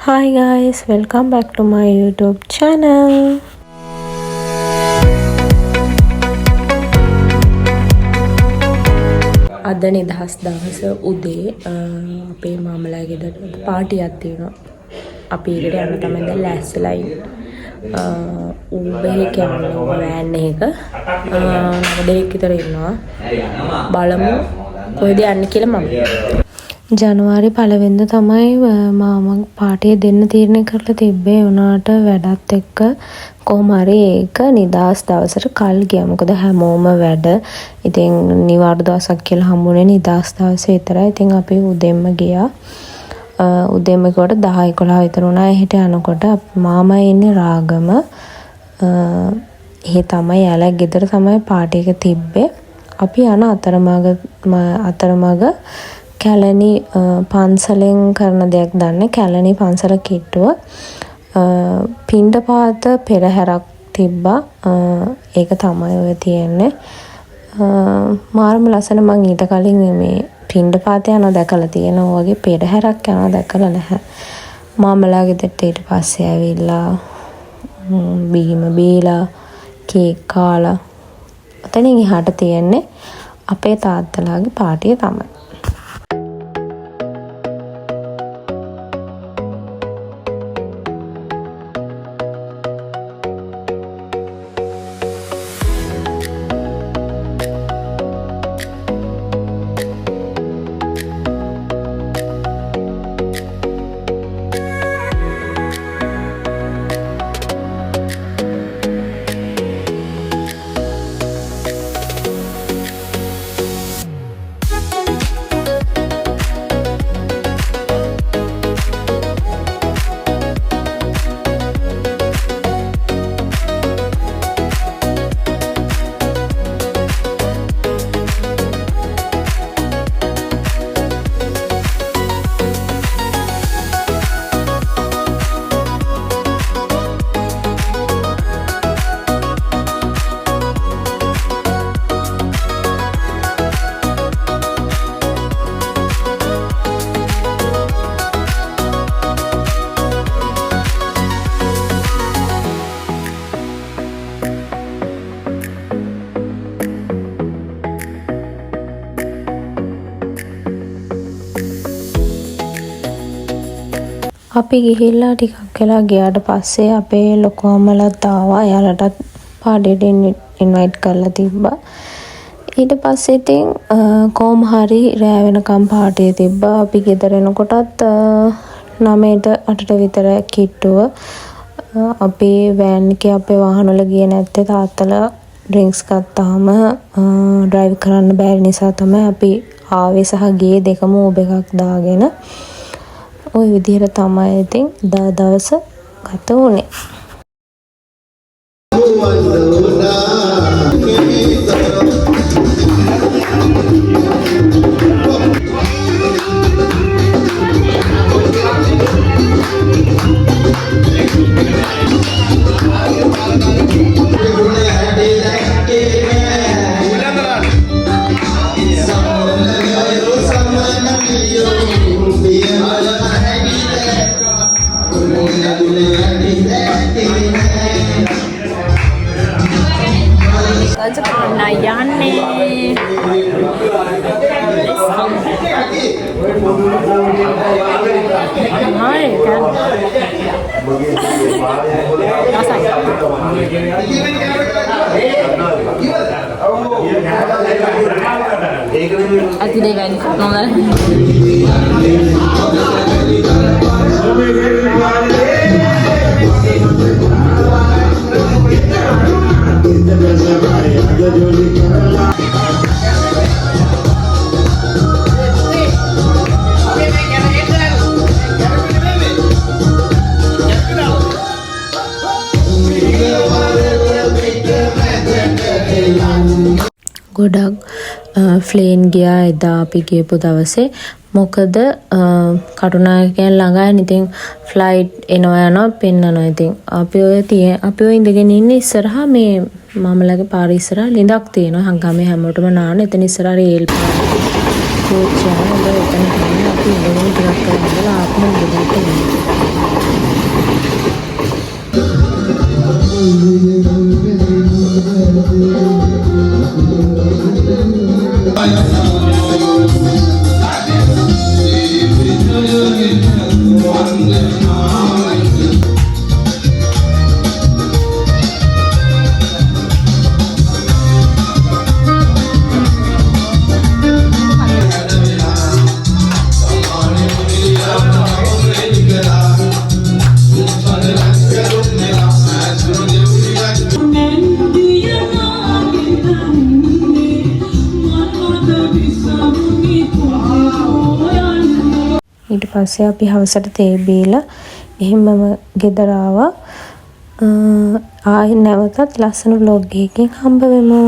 Hi guys, welcome back to my YouTube channel. අද නිදහස් දවස උදේ අපේ මාමලා ගෙදර පාටියක් තියෙනවා. අපි ඒකට යන්න තමයි දැන් ලෑස්තිලා ඉන්නේ. උබේ කියන්නේ වෑන් එක. දෙකක් විතර ඉන්නවා. බලමු කොහෙද යන්නේ කියලා මම. ජනවාරි 1 වෙනිදා තමයි මාමා පාටිය දෙන්න තීරණය කරලා තිබ්බේ. උනාට වැඩත් එක්ක කොහොම හරි ඒක නිදහස් දවසට කල් ගියා. මොකද හැමෝම වැඩ. ඉතින් නිවාඩු දවසක් කියලා හම්බුනේ නිදහස් දවසේ විතරයි. ඉතින් අපි උදෙන්ම ගියා. උදෙන්ම කොට 10-11 විතර වුණා. එහෙට යනකොට මාමා ඉන්නේ රාගම. එහෙ තමයි යාලා ගෙදර තමයි පාටි එක තිබ්බේ. අපි යන අතරමඟ කැලණි පන්සලෙන් කරන දෙයක් දන්නේ. කැලණි පන්සල කිට්ටුව පිණ්ඩපාත පෙරහැරක් තිබ්බා. ඒක තමයි ඔය තියෙන්නේ. මාරම ලස්සන. මං ඊට කලින් මේ පිණ්ඩපාත යනවා දැකලා තියෙනවා. වගේ පෙරහැරක් යනවා දැකලා නැහැ. මාමලා ගෙදරට ඊට පස්සේ ඇවිල්ලා බීම බීලා කේක් කාලා එතනින් එහාට තියෙන්නේ අපේ තාත්තලාගේ පාටිය තමයි. අපි ගිහිල්ලා ටිකක් වෙලා ගියාට පස්සේ අපේ ලොකු අම්මලාත් ආවා. එයාලටත් පාටියට ඉන්වයිට් කරලා තිබ්බා. ඊට පස්සේ ඉතින් කොහොම හරි රෑ වෙනකම් පාටිය තිබ්බා. අපි ගෙදර එනකොටත් 9-8 විතර කිට්ටුව. අපි වෑන් එකේ අපේ වාහනවල ගියේ නැත්තේ තාත්තලා ඩ්‍රින්ක්ස් ගත්තාම ඩ්‍රයිව් කරන්න බැරි නිසා තමයි අපි ආවේ සහ ගියේ දෙකම Uber එකක් දාගෙන. ওই විදිහට තමයි ඉතින් දවස ගත වුනේ. ගොඩක් ෆ්ලේන් ගියා එදා අපි ගියපු දවසේ. මොකද කටුනායකයන් ළඟයි. ඉතින් ෆ්ලයිට් එනවා යනවා පෙන්නනවා. ඉතින් අපි ඔය ඉඳගෙන ඉන්නේ ඉස්සරහා මේ මාමලාගේ පාර ඉස්සරහා ලිඳක් තියෙනවා. හංගාමේ හැමෝටම නාන. එතන ඉස්සරහා රේල් පාර කෝච්චිය. එතන තමයි අපි ඉඳගෙන ටිකක් කරලා ආත්ම ඉඳලා ඉන්නේ. ඊට පස්සේ අපි හවසට තේ බීලා එහෙමම ගෙදර ආවා. ආයෙ නැවතත් ලස්සන vlog එකකින් හම්බ වෙමු.